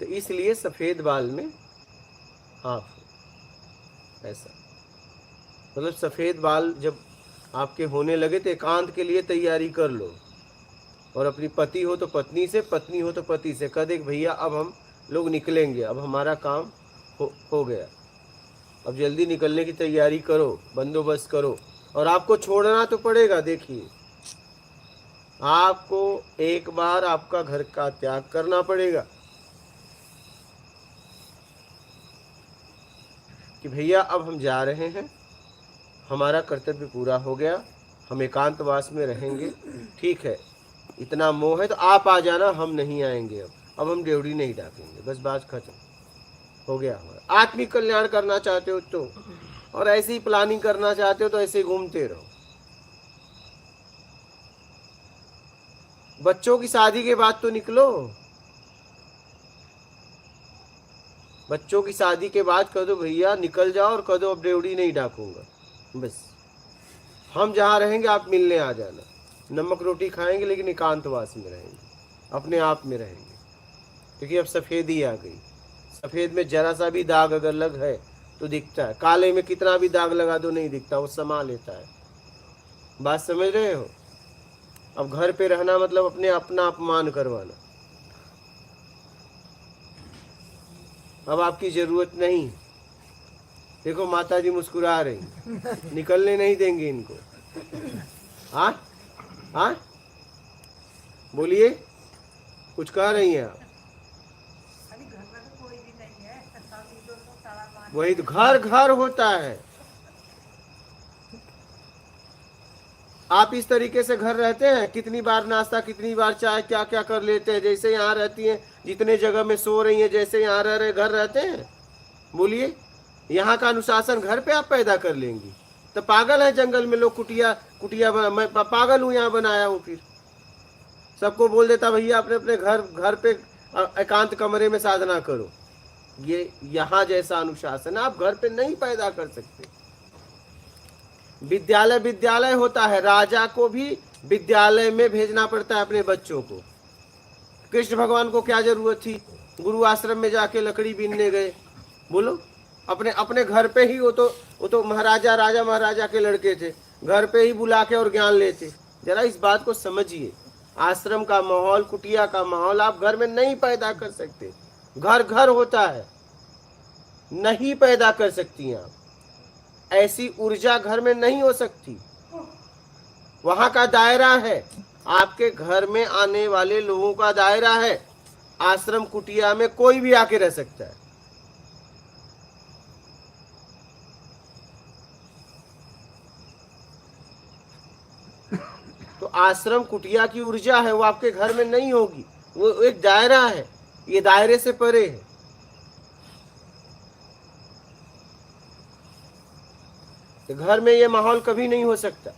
इसलिए सफेद बाल में आप हो, ऐसा। मतलब सफेद बाल जब आपके होने लगे तो एकांत के लिए तैयारी कर लो। और अपनी पति हो तो पत्नी से, पत्नी हो तो पति से कह दे भैया अब हम लोग निकलेंगे, अब हमारा काम हो गया, अब जल्दी निकलने की तैयारी करो, बंदोबस्त करो। और आपको छोड़ना तो पड़ेगा। देखिए, आपको एक बार आपका घर का त्याग करना पड़ेगा कि भैया अब हम जा रहे हैं, हमारा कर्तव्य पूरा हो गया, हम एकांतवास में रहेंगे। ठीक है, इतना मोह है तो आप आ जाना, हम नहीं आएंगे। अब हम ड्योढ़ी नहीं डाकेंगे, बस बात खत्म हो गया। हमारा आत्मिक कल्याण करना चाहते हो तो, और ऐसी ही प्लानिंग करना चाहते हो तो ऐसे घूमते रहो। बच्चों की शादी के बाद तो निकलो। बच्चों की शादी के बाद कह दो भैया निकल जाओ, और कह दो अब ड्योढ़ी नहीं डाकूंगा, बस हम जहाँ रहेंगे आप मिलने आ जाना। नमक रोटी खाएंगे लेकिन एकांतवास में रहेंगे, अपने आप में रहेंगे। क्योंकि अब सफ़ेदी आ गई। सफ़ेद में जरा सा भी दाग अगर लग है तो दिखता है, काले में कितना भी दाग लगा दो नहीं दिखता, वो समा लेता है। बात समझ रहे हो? अब घर पे रहना मतलब अपने अपना अपमान करवाना। अब आपकी जरूरत नहीं। देखो माता जी मुस्कुरा रही, निकलने नहीं देंगे इनको। हाँ हाँ, बोलिए, कुछ कह रही हैं आप? वही तो घर घर होता है। आप इस तरीके से घर रहते हैं, कितनी बार नाश्ता, कितनी बार चाय, क्या क्या कर लेते हैं। जैसे यहाँ रहती हैं, जितने जगह में सो रही हैं, जैसे यहाँ रह रहे घर रहते हैं। बोलिए, यहाँ का अनुशासन घर पे आप पैदा कर लेंगी तो पागल है। जंगल में लोग कुटिया कुटिया मैं पागल हूँ यहाँ बनाया हूँ। फिर सबको बोल देता भैया अपने अपने घर पे एकांत कमरे में साधना करो। ये यहाँ जैसा अनुशासन आप घर पे नहीं पैदा कर सकते। विद्यालय विद्यालय होता है, राजा को भी विद्यालय में भेजना पड़ता है अपने बच्चों को। कृष्ण भगवान को क्या जरूरत थी गुरु आश्रम में जाके लकड़ी बीनने गए? बोलो, अपने अपने घर पे ही। वो तो महाराजा राजा महाराजा के लड़के थे, घर पे ही बुला के और ज्ञान लेते। जरा इस बात को समझिए, आश्रम का माहौल, कुटिया का माहौल आप घर में नहीं पैदा कर सकते। घर घर होता है, नहीं पैदा कर सकती आप। ऐसी ऊर्जा घर में नहीं हो सकती। वहां का दायरा है, आपके घर में आने वाले लोगों का दायरा है। आश्रम कुटिया में कोई भी आके रह सकता है। तो आश्रम कुटिया की ऊर्जा है वो आपके घर में नहीं होगी। वो एक दायरा है, ये दायरे से परे है। तो घर में ये माहौल कभी नहीं हो सकता।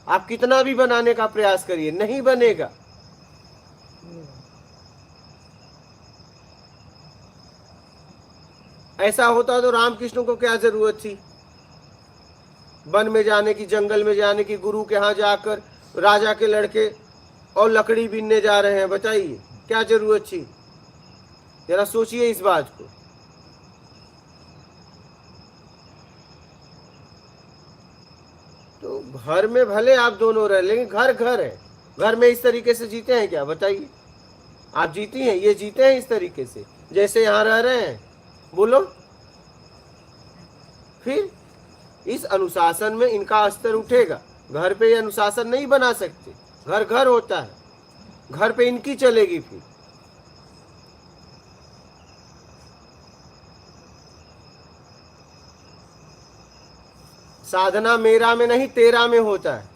आप कितना भी बनाने का प्रयास करिए, नहीं बनेगा। ऐसा होता तो रामकृष्ण को क्या जरूरत थी वन में जाने की, जंगल में जाने की, गुरु के यहाँ जाकर राजा के लड़के और लकड़ी बीनने जा रहे हैं? बताइए क्या जरूरत थी? जरा सोचिए इस बात को। तो घर में भले आप दोनों रहे, लेकिन घर घर है। घर में इस तरीके से जीते हैं क्या? बताइए, आप जीती हैं? ये जीते हैं इस तरीके से जैसे यहाँ रह रहे हैं? बोलो। फिर इस अनुशासन में इनका स्तर उठेगा। घर पे ये अनुशासन नहीं बना सकते, घर घर होता है, घर पे इनकी चलेगी। फिर साधना मेरा में नहीं तेरा में होता है।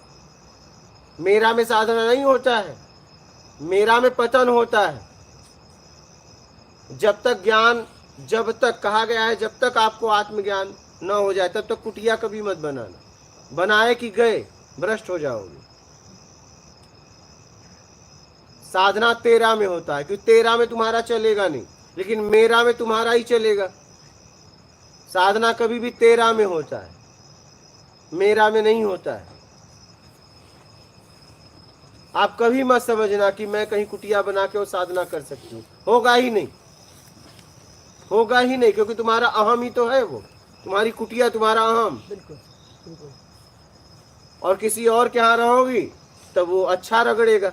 मेरा में साधना नहीं होता है, मेरा में पतन होता है। जब तक ज्ञान, जब तक कहा गया है, जब तक आपको आत्मज्ञान न हो जाए तब तक कुटिया कभी मत बनाना। बनाए कि गए, भ्रष्ट हो जाओगे। साधना तेरा में होता है, क्योंकि तेरा में तुम्हारा चलेगा नहीं, लेकिन मेरा में तुम्हारा ही चलेगा। साधना कभी भी तेरा में होता है, मेरा में नहीं होता है। आप कभी मत समझना कि मैं कहीं कुटिया बना के वो साधना कर सकती हूँ, होगा ही नहीं, होगा ही नहीं, क्योंकि तुम्हारा अहम ही तो है वो, तुम्हारी कुटिया तुम्हारा अहम। बिल्कुल बिल्कुल। और किसी और के यहाँ रहोगी तब वो अच्छा रगड़ेगा,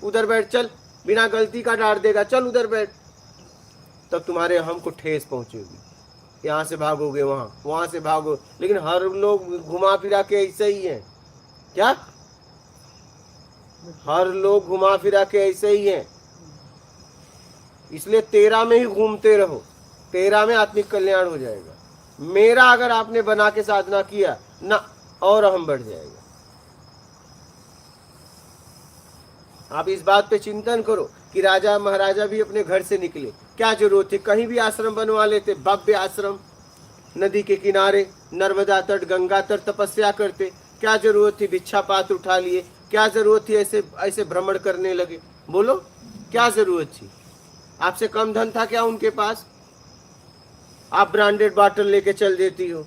उधर बैठ चल, बिना गलती का डांट देगा, चल उधर बैठ, तब तुम्हारे अहम को ठेस पहुंचेगी, यहाँ से भागोगे वहां से भागो। लेकिन हर लोग घुमा फिरा के ऐसे ही हैं, क्या हर लोग घुमा फिरा के ऐसे ही हैं। इसलिए तेरा में ही घूमते रहो, तेरा में आत्मिक कल्याण हो जाएगा। मेरा अगर आपने बना के साधना किया ना, और अहम बढ़ जाएगा। आप इस बात पे चिंतन करो कि राजा महाराजा भी अपने घर से निकले, क्या जरूरत थी, कहीं भी आश्रम बनवा लेते, भव्य आश्रम, नदी के किनारे, नर्मदा तट, गंगा तट तपस्या करते, क्या जरूरत थी भिक्षा पात्र उठा लिए, क्या जरूरत थी ऐसे ऐसे भ्रमण करने लगे, बोलो क्या जरूरत थी? आपसे कम धन था क्या उनके पास? आप ब्रांडेड बाटल लेके चल देती हो,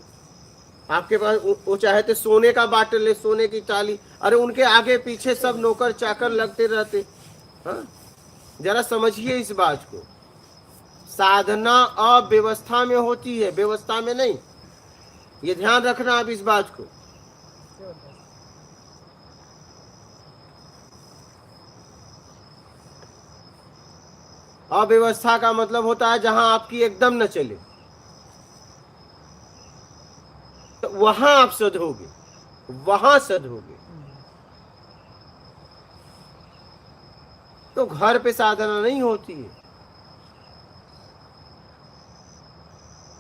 आपके पास वो चाहे तो सोने का बाटल ले, सोने की चाली, अरे उनके आगे पीछे सब नौकर चाकर लगते रहते। हाँ, जरा समझिए इस बात को, साधना अव्यवस्था में होती है, व्यवस्था में नहीं, ये ध्यान रखना आप इस बात को। अव्यवस्था का मतलब होता है जहां आपकी एकदम न चले, तो वहां आप सधोगे, वहां सधोगे। तो घर पे साधना नहीं होती है।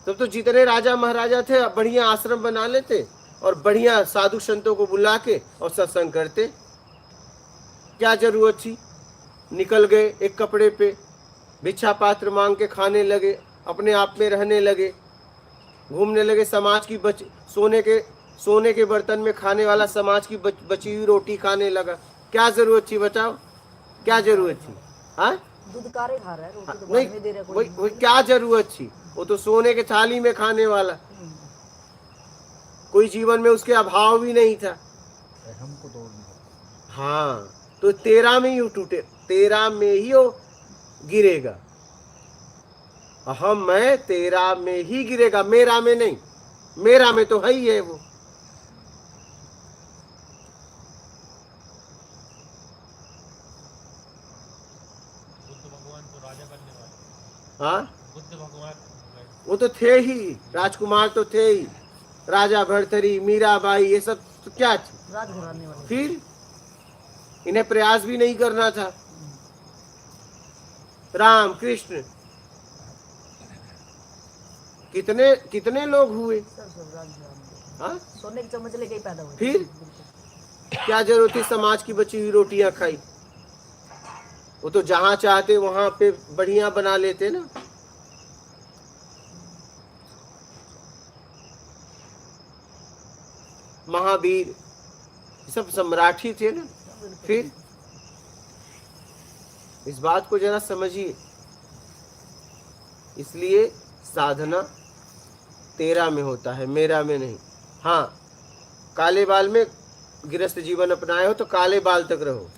तब तो जितने राजा महाराजा थे बढ़िया आश्रम बना लेते और बढ़िया साधु संतों को बुला के और सत्संग करते, क्या जरूरत थी? निकल गए एक कपड़े पे, भिक्षा पात्र मांग के खाने लगे, अपने आप में रहने लगे, घूमने लगे, समाज की सोने के बर्तन में खाने वाला समाज की बची हुई रोटी खाने लगा। क्या जरूरत थी बताओ, क्या जरूरत थी? हाँ, दूध कारे खा रहा है, रोटी तो नहीं, बाद में दे रहा है कोई। वही क्या जरूरत थी? वो तो सोने के थाली में खाने वाला, कोई जीवन में उसके अभाव भी नहीं था। हमको तो हाँ, तो तेरा में ही टूटे, तेरा में ही वो गिरेगा, अहम मैं तेरा में ही गिरेगा, मेरा में नहीं, मेरा में तो है ही है वो। बुद्ध भगवान तो राजा बनने वाले, हाँ, बुद्ध भगवान वो तो थे ही, राजकुमार तो थे ही, राजा भरथरी, मीराबाई, ये सब तो क्या थे? राजघराने वाले। फिर इन्हें प्रयास भी नहीं करना था। राम कृष्ण कितने कितने लोग हुए? सब राजघराने। हाँ, सोने के चम्मच लेके ही पैदा हुए। फिर क्या जरूरत थी समाज की बची हुई रोटियां खाई? वो तो जहां चाहते वहां पे बढ़िया बना लेते ना। महावीर सब सम्राट ही थे ना। फिर इस बात को जरा समझिए। इसलिए साधना तेरा में होता है, मेरा में नहीं। हाँ, काले बाल में गृहस्थ जीवन अपनाए हो तो काले बाल तक रहो,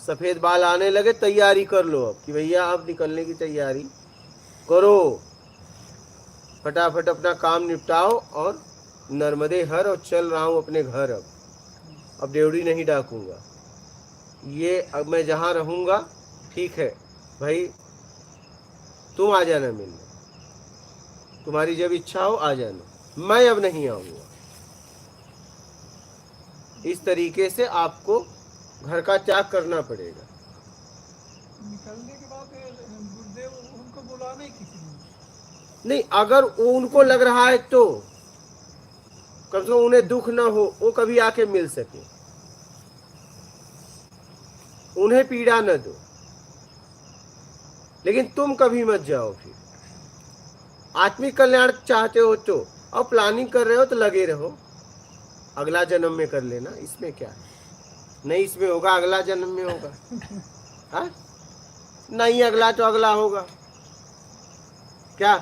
सफेद बाल आने लगे तैयारी कर लो अब कि भैया अब निकलने की तैयारी करो, फटाफट अपना काम निपटाओ और नर्मदे हर और चल रहा हूँ अपने घर। अब ड्योढ़ी नहीं डाकूंगा, ये अब मैं जहाँ रहूँगा ठीक है भाई, तुम आ जाना मिलने, तुम्हारी जब इच्छा हो आ जाना, मैं अब नहीं आऊँगा। इस तरीके से आपको घर का त्याग करना पड़ेगा। निकलने के बाद गुरुदेव उनको बुलाना ही किसी ने नहीं, अगर उनको लग रहा है तो कम से कम उन्हें दुख ना हो, वो कभी आके मिल सके, उन्हें पीड़ा न दो। लेकिन तुम कभी मत जाओ। फिर आत्मिक कल्याण चाहते हो तो, और प्लानिंग कर रहे हो तो लगे रहो, अगला जन्म में कर लेना, इसमें क्या है? नहीं इसमें होगा, अगला जन्म में होगा। हाँ, नहीं अगला तो अगला होगा, क्या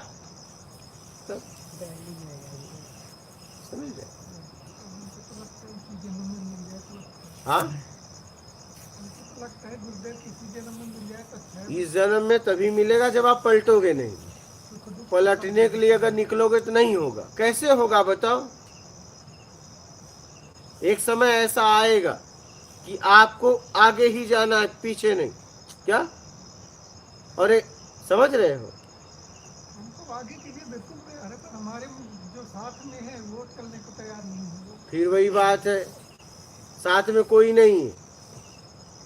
समझ गए? हाँ, लगता है गुरुदेव किसी जन्म में मिल जाए तो अच्छा है। इस जन्म में तभी मिलेगा जब आप पलटोगे नहीं। सुख दुख पलटने के लिए अगर निकलोगे तो नहीं होगा। कैसे होगा बताओ? एक समय ऐसा आएगा कि आपको आगे ही जाना है, पीछे नहीं। क्या? और समझ रहे हो? हमको आगे के लिए बिल्कुल तैयार है, पर हमारे जो साथ में है वो चलने को तैयार नहीं है। फिर वही बात है, साथ में कोई नहीं है।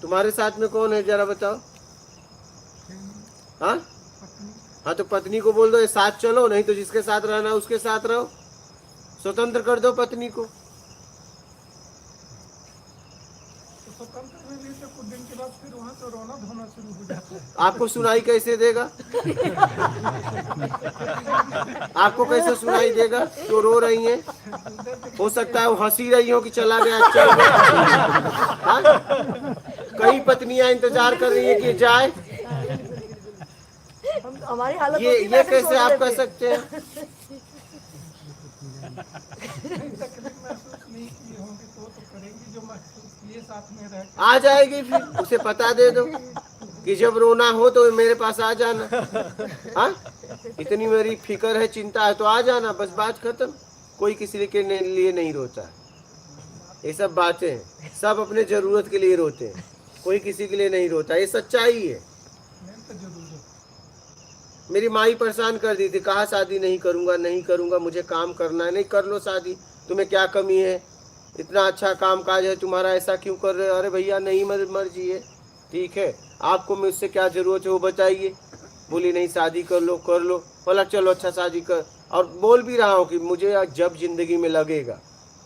तुम्हारे साथ में कौन है जरा बताओ? हाँ पत्नी हाँ, तो पत्नी को बोल दो ये साथ चलो, नहीं तो जिसके साथ रहना है उसके साथ रहो। स्वतंत्र कर दो पत्नी को। तो स्वतंत्र में भी तो कुछ दिन के बाद फिर वहाँ तो रोना धोना शुरू हो जाता है। आपको सुनाई कैसे देगा? आपको कैसे सुनाई देगा? तो रो रही हैं। हो सकता है वो हंसी रही हो कि चला गया, चल गया। हाँ? कई पत्नियां इंतजार कर रही है कि जाए। हम हमारी हालत ये होती है, वैसे कैसे सोच आप लेते कर हैं। सकते हैं? तकलीफ महसूस नहीं किए होंगे तो करेंगे, जो महसूस किए साथ में रह के। आ जाएगी, फिर उसे पता दे दो कि जब रोना हो तो मेरे पास आ जाना। हाँ, इतनी मेरी फिक्र है, चिंता है तो आ जाना, बस बात खत्म। कोई किसी के लिए नहीं रोता है। ये सब बातें हैं, सब अपने जरूरत के लिए रोते हैं, कोई किसी के लिए नहीं रोता। ये सच्चाई है। मैंने तो जरूरत मेरी माई परेशान कर दी थी, कहा शादी नहीं करूंगा, नहीं करूंगा, मुझे काम करना है। नहीं कर लो शादी, तुम्हें क्या कमी है? इतना अच्छा काम काज है तुम्हारा, ऐसा क्यों कर रहे हो? अरे भैया नहीं, मर्जी है। ठीक है, आपको मुझसे क्या जरूरत है वो बताइए। बोली नहीं, शादी कर लो कर लो। बोला चलो अच्छा शादी कर। और बोल भी रहा हूँ कि मुझे जब जिंदगी में लगेगा,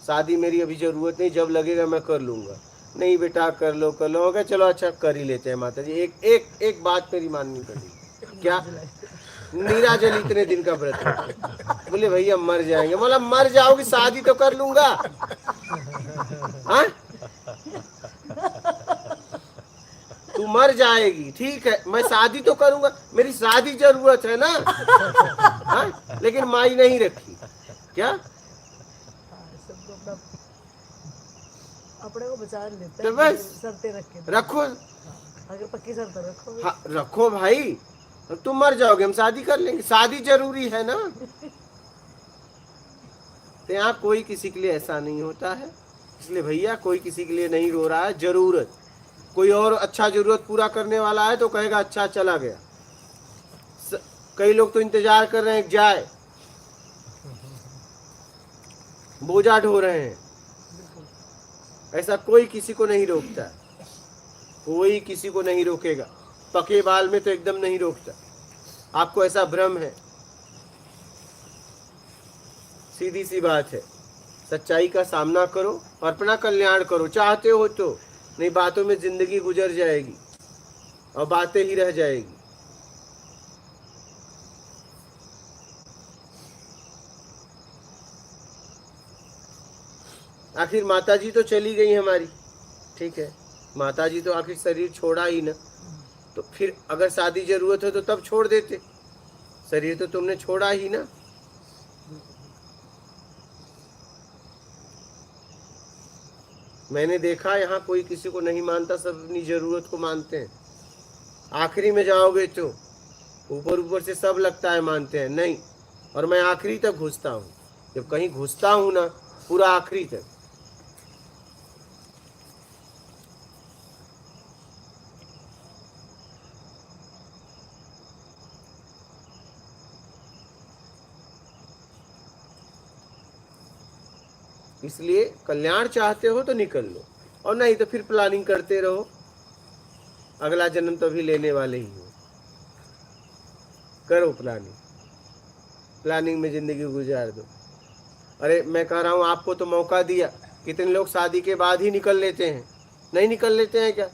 शादी मेरी अभी जरूरत नहीं, जब लगेगा मैं कर लूँगा। नहीं बेटा कर लो कर लो। हो गया, चलो अच्छा कर ही लेते हैं माता जी। एक बात मेरी माननी पड़ी। क्या? नीराजल इतने दिन का व्रत है। बोले भैया मर जाएंगे। बोला मर जाओगी, शादी तो कर लूंगा। हाँ, तू मर जाएगी ठीक है, मैं शादी तो करूंगा, मेरी शादी जरूरत है ना। हाँ, लेकिन माई नहीं रखी। क्या? हाँ, सबको अपना अपने को बचा लेते तो हैं, बस शर्तें रख के। रखो। अगर पक्की शर्त रखो। हाँ रखो भाई, तुम मर जाओगे हम शादी कर लेंगे, शादी जरूरी है ना। तो यहाँ कोई किसी के लिए ऐसा नहीं होता है। इसलिए भैया कोई किसी के लिए नहीं रो रहा है। जरूरत कोई और अच्छा जरूरत पूरा करने वाला है तो कहेगा अच्छा चला गया। कई लोग तो इंतजार कर रहे हैं जाए, बोझा ढो रहे हैं। ऐसा कोई किसी को नहीं रोकता, कोई किसी को नहीं रोकेगा। पके बाल में तो एकदम नहीं रोकता। आपको ऐसा भ्रम है। सीधी सी बात है, सच्चाई का सामना करो और अपना कल्याण करो। चाहते हो तो, नहीं बातों में जिंदगी गुजर जाएगी और बातें ही रह जाएगी। आखिर माताजी तो चली गई हमारी, ठीक है, माताजी तो आखिर शरीर छोड़ा ही ना। तो फिर अगर शादी जरूरत है तो तब छोड़ देते, शरीर तो तुमने छोड़ा ही ना। मैंने देखा यहाँ कोई किसी को नहीं मानता, सब अपनी जरूरत को मानते हैं। आखिरी में जाओगे तो ऊपर ऊपर से सब लगता है मानते हैं, नहीं। और मैं आखिरी तक घुसता हूँ, जब कहीं घुसता हूँ ना, पूरा आखिरी तक। इसलिए कल्याण चाहते हो तो निकल लो, और नहीं तो फिर प्लानिंग करते रहो। अगला जन्म तो अभी लेने वाले ही हो, करो प्लानिंग, प्लानिंग में जिंदगी गुजार दो। अरे मैं कह रहा हूँ आपको तो मौका दिया, कितने लोग शादी के बाद ही निकल लेते हैं, नहीं निकल लेते हैं क्या?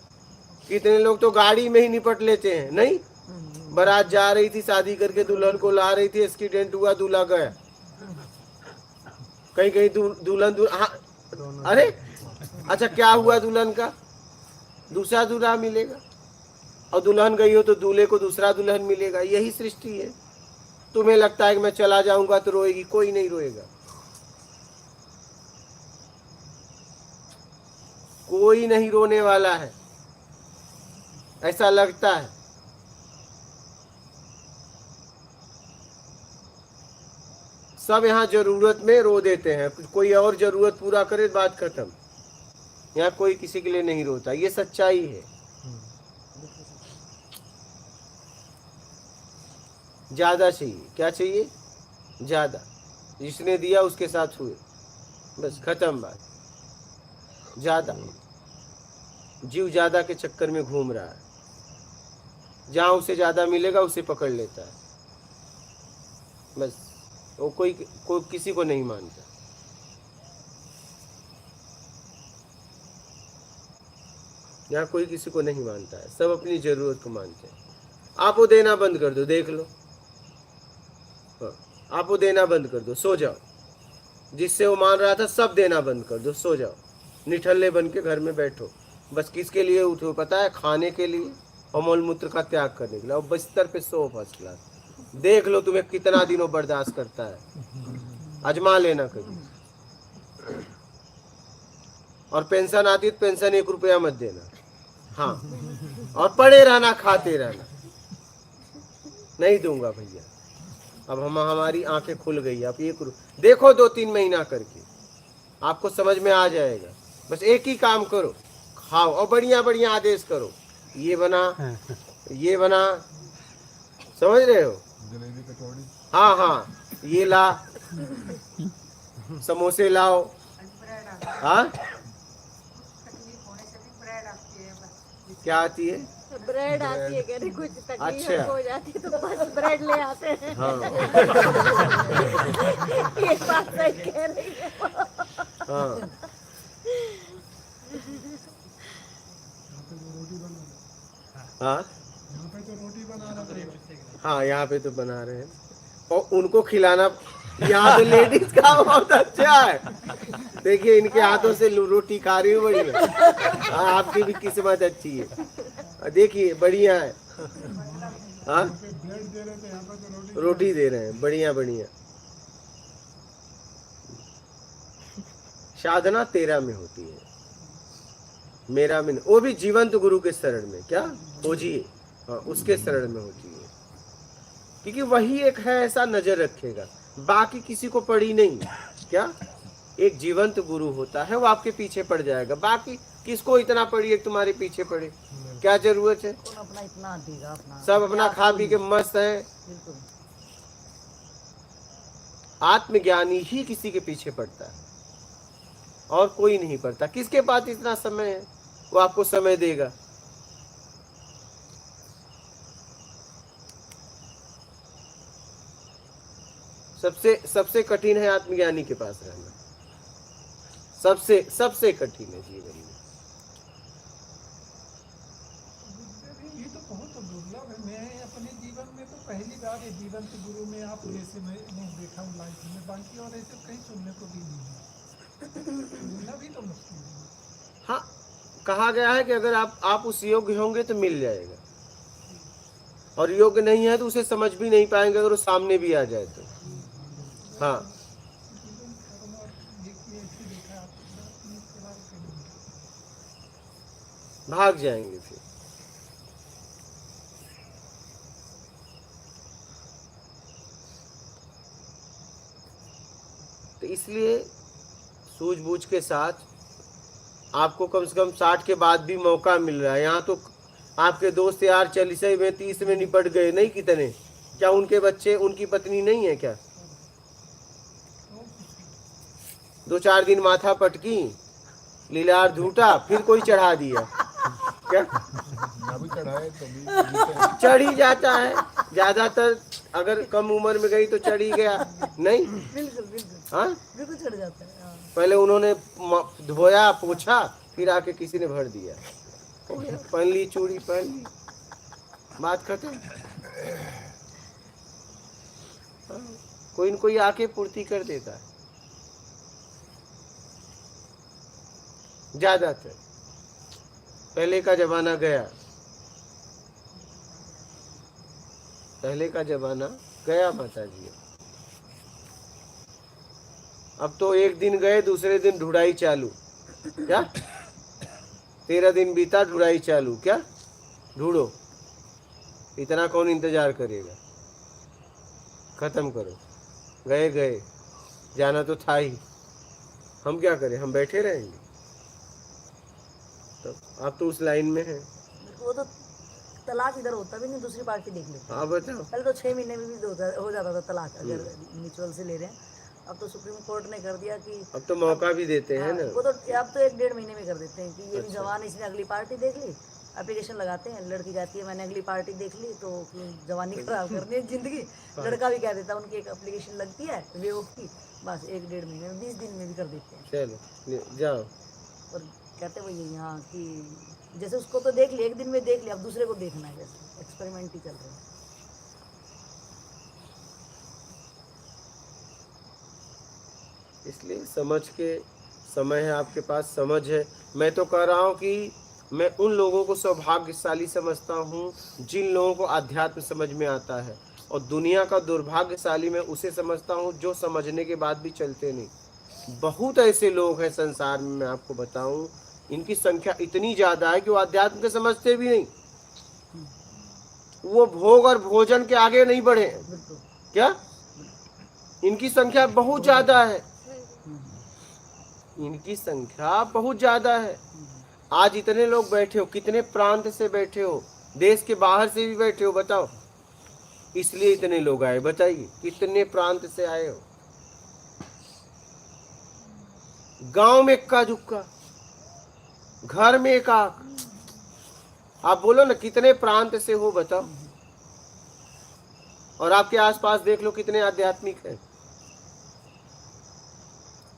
कितने लोग तो गाड़ी में ही निपट लेते हैं, नहीं। बारात जा रही थी, शादी करके दुल्हन को ला रही थी, एक्सीडेंट हुआ, दूल्हा गया। कहीं कहीं दुल्हन हाँ, अरे अच्छा क्या हुआ, दुल्हन का दूसरा दूल्हा मिलेगा, और दुल्हन गई हो तो दूल्हे को दूसरा दुल्हन मिलेगा। यही सृष्टि है। तुम्हें लगता है कि मैं चला जाऊंगा तो रोएगी, कोई नहीं रोएगा, कोई नहीं रोने वाला है। ऐसा लगता है। सब यहाँ जरूरत में रो देते हैं, कोई और जरूरत पूरा करे बात खत्म। यहाँ कोई किसी के लिए नहीं रोता, ये सच्चाई है। ज्यादा चाहिए, क्या चाहिए? ज्यादा। जिसने दिया उसके साथ हुए, बस खत्म बात। ज्यादा, जीव ज्यादा के चक्कर में घूम रहा है, जहां उसे ज्यादा मिलेगा उसे पकड़ लेता है, बस। वो कोई किसी को नहीं मानता। यहाँ कोई किसी को नहीं मानता है, सब अपनी जरूरत को मानते हैं। आप वो देना बंद कर दो, देख लो, आप वो देना बंद कर दो, सो जाओ। जिससे वो मान रहा था सब देना बंद कर दो, सो जाओ, निठल्ले बन के घर में बैठो। बस किसके लिए उठो पता है? खाने के लिए और मल मूत्र का त्याग करने के लिए। और बिस्तर पे सो फर्स्ट क्लास, देख लो तुम्हें कितना दिनों बर्दाश्त करता है, आजमा लेना कभी। और पेंशन आती तो पेंशन 1 रुपया मत देना, हाँ, और पड़े रहना, खाते रहना। नहीं दूंगा भैया, अब हमारी आंखें खुल गई। आप ये देखो 2-3 महीना करके आपको समझ में आ जाएगा। बस एक ही काम करो, खाओ और बढ़िया बढ़िया आदेश करो, ये बना, ये बना, समझ रहे हो? जलेबी कचौड़ी, हाँ हाँ, ये ला, समोसे लाओ, हाँ क्या आती है? ब्रेड आती है, कह रही कुछ तकलीफ अच्छा। हो जाती है तो बस ब्रेड ले आते हैं। हाँ ये बात सही कह रही है। हाँ हाँ यहाँ पे तो रोटी बना रहे हैं। हाँ, यहाँ पे तो बना रहे हैं और उनको खिलाना। यहाँ तो लेडीज का बहुत अच्छा है, देखिए इनके हाथों से रोटी खा रही हूँ, बढ़िया। हाँ, आपकी भी किस्मत अच्छी है, देखिए बढ़िया है। हाँ, ब्रेड दे रहे थे, यहाँ पे तो रोटी दे रहे हैं, बढ़िया बढ़िया। साधना तेरा में होती है, मेरा में नहीं। वो भी जीवंत गुरु के शरण में, क्या खोजिए, हाँ, उसके शरण में होती है, क्योंकि वही एक है ऐसा नजर रखेगा, बाकी किसी को पड़ी नहीं। क्या एक जीवंत गुरु होता है, वो आपके पीछे पड़ जाएगा, बाकी किसको इतना पड़ी है तुम्हारे पीछे पड़े? क्या जरूरत है? कौन अपना इतना देगा अपना, सब अपना खा पी के मस्त है। बिल्कुल। आत्मज्ञानी ही किसी के पीछे पड़ता है और कोई नहीं पड़ता। किसके पास इतना समय है? वो आपको समय देगा। सबसे कठिन है आत्मज्ञानी के पास रहना, सबसे कठिन है जीवन में। ये तो बहुत दुर्लभ है। मैं अपने जीवन में तो पहली बार ये जीवंत गुरु में आप जैसे मैं देखा हूँ लाइफ में, बाकी और ऐसे कहीं सुनने को भी नहीं है। मिलना भी तो मुश्किल है। हाँ, कहा गया है कि अगर आप उस योग्य होंगे तो मिल जाएगा, और योग्य नहीं है तो उसे समझ भी नहीं पाएंगे अगर वो सामने भी आ जाए तो। हाँ, भाग जाएंगे फिर। तो इसलिए सूझबूझ के साथ आपको कम से कम 60 के बाद भी मौका मिल रहा है। यहाँ तो आपके दोस्त यार 40 में 30 में निपट गए, नहीं कितने? क्या उनके बच्चे, उनकी पत्नी नहीं है क्या? 2-4 दिन माथा पटकी, लीलार झूठा, फिर कोई चढ़ा दिया। क्या अभी चढ़ाए कभी चढ़ ही जाता है ज्यादातर, अगर कम उम्र में गई तो चढ़ ही गया, नहीं? बिल्कुल बिल्कुल, हाँ, बिल्कुल चढ़ जाता है। हाँ। पहले उन्होंने धोया पोछा, फिर आके किसी ने भर दिया, हो गया, पहन ली चूड़ी, पहन ली, बात खत्म। हाँ, कोई न कोई आके पूर्ति कर देता है ज्यादातर। पहले का जमाना गया, पहले का जमाना गया माता जी। अब तो एक दिन गए, दूसरे दिन ढुड़ाई चालू। क्या 13 दिन बीता, ढुड़ाई चालू। क्या ढूंढो, इतना कौन इंतजार करेगा, खत्म करो, गए गए, जाना तो था ही, हम क्या करें, हम बैठे रहेंगे। तो आप तो उस लाइन में हैं। वो तो तलाक इधर होता भी नहीं, दूसरी पार्टी देख लेते हैं। आप बताओ। पहले तो 6 महीने में भी हो जाता था तलाक, अगर म्यूचुअल से ले रहे हैं। अब तो सुप्रीम कोर्ट ने कर दिया कि अब तो मौका भी देते हैं हाँ, ना। वो तो अब तो 1-1.5 महीने में कर देते हैं कि ये भी जवान है, इसने अगली पार्टी देख ली, एप्लीकेशन लगाते हैं, लड़की कहती है मैंने अगली पार्टी देख ली तो क्यों जवानी खराब करनी है जिंदगी। लड़का भी कह देता है, उनकी एक एप्लीकेशन लगती है बेवकूफ की, बस 1-1.5 महीने में 20 दिन में भी कर देते हैं। चलो जाओ। और कहते वही यहाँ कि जैसे उसको तो देख लिया, 1 दिन में देख लिया, अब दूसरे को देखना है, जैसे एक्सपेरिमेंट ही चल रहे हैं। इसलिए समझ के समय है, आपके पास समझ है। मैं तो कह रहा हूँ कि मैं उन लोगों को सौभाग्यशाली समझता हूँ जिन लोगों को अध्यात्म समझ में आता है, और दुनिया का दुर्भाग्यशाली मैं उसे समझता हूँ जो समझने के बाद भी चलते नहीं। बहुत ऐसे लोग हैं संसार में, मैं आपको बताऊं, इनकी संख्या इतनी ज्यादा है कि वो अध्यात्म के समझते भी नहीं, वो भोग और भोजन के आगे नहीं बढ़े। क्या इनकी संख्या बहुत ज्यादा है, इनकी संख्या बहुत ज्यादा है। आज इतने लोग बैठे हो, कितने प्रांत से बैठे हो, देश के बाहर से भी बैठे हो, बताओ। इसलिए इतने लोग आए, बताइए कितने प्रांत से आए हो। गांव में इक्का दुक्का, घर में एक आख, आप बोलो ना कितने प्रांत से हो, बताओ। और आपके आसपास देख लो कितने आध्यात्मिक हैं।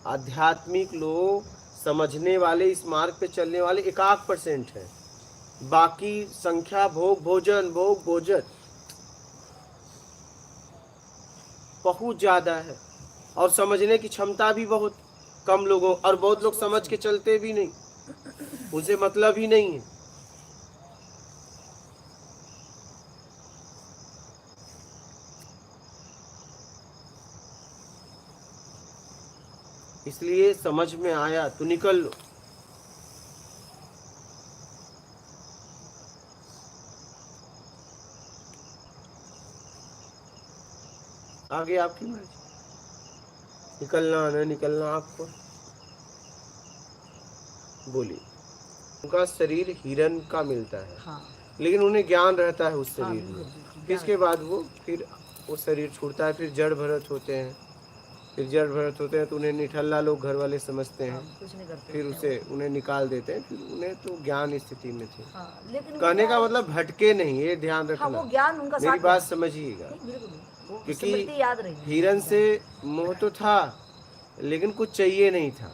आध्यात्मिक लोग समझने वाले, इस मार्ग पे चलने वाले 1% है, बाकी संख्या भोग भोजन बहुत ज्यादा है। और समझने की क्षमता भी बहुत कम लोगों, और बहुत लोग समझ के चलते भी नहीं, उसे मतलब ही नहीं है। इसलिए समझ में आया तो निकल लो। आगे आपकी मर्जी, निकलना न निकलना आपको। बोलिए। उनका शरीर हिरण का मिलता है, हाँ लेकिन उन्हें ज्ञान रहता है उस हाँ, शरीर बिल्कुल, में। बिल्कुल, इसके बाद वो शरीर छूटता है, फिर जड़ भरत होते हैं। फिर जड़ भरत होते हैं तो उन्हें निठल्ला लोग घर वाले समझते हैं, हाँ, कुछ नहीं करते फिर उसे उन्हें निकाल देते हैं। फिर उन्हें तो ज्ञान स्थिति में थे। हाँ, लेकिन कहने का मतलब भटके नहीं, ये ध्यान हाँ, रखना। वो ज्ञान उनका मेरी साथ बात है। समझिएगा, नहीं, बिल्कुल वो क्योंकि स्मृति याद रही। हिरन से मोह तो था, लेकिन कुछ चाहिए नहीं था।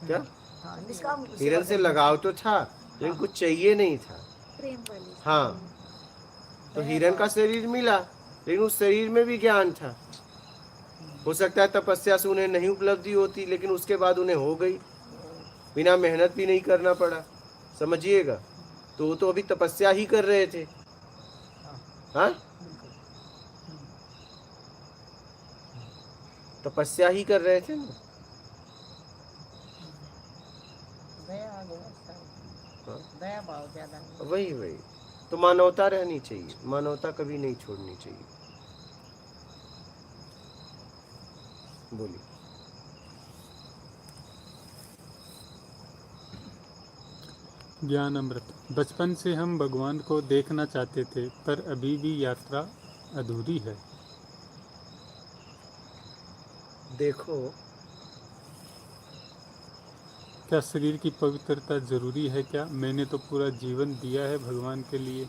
क्या हाँ, निष्काम हिरन से लगाव तो था, लेकिन कुछ चाहिए नहीं था। प्रेम वाली। हाँ, तो हिरन का शरीर मिला, लेकिन उस शरीर में भी ज्ञान था। हो सकता है तपस्या से उन्हें नहीं उपलब्धि होती, लेकिन उसके बाद उन्हें हो गई, बिना मेहनत भी नहीं करना पड़ा। समझिएगा, तो वो तो अभी तपस्या ही कर रहे थे। हाँ, तपस्या ही कर रहे थे ना। दया आ गया, हाँ, दया भाव ज्यादा। वही तो मानवता रहनी चाहिए, मानवता कभी नहीं छोड़नी चाहिए। बोलिए। ज्ञान अमृत। बचपन से हम भगवान को देखना चाहते थे, पर अभी भी यात्रा अधूरी है। देखो, क्या शरीर की पवित्रता जरूरी है? क्या मैंने तो पूरा जीवन दिया है भगवान के लिए।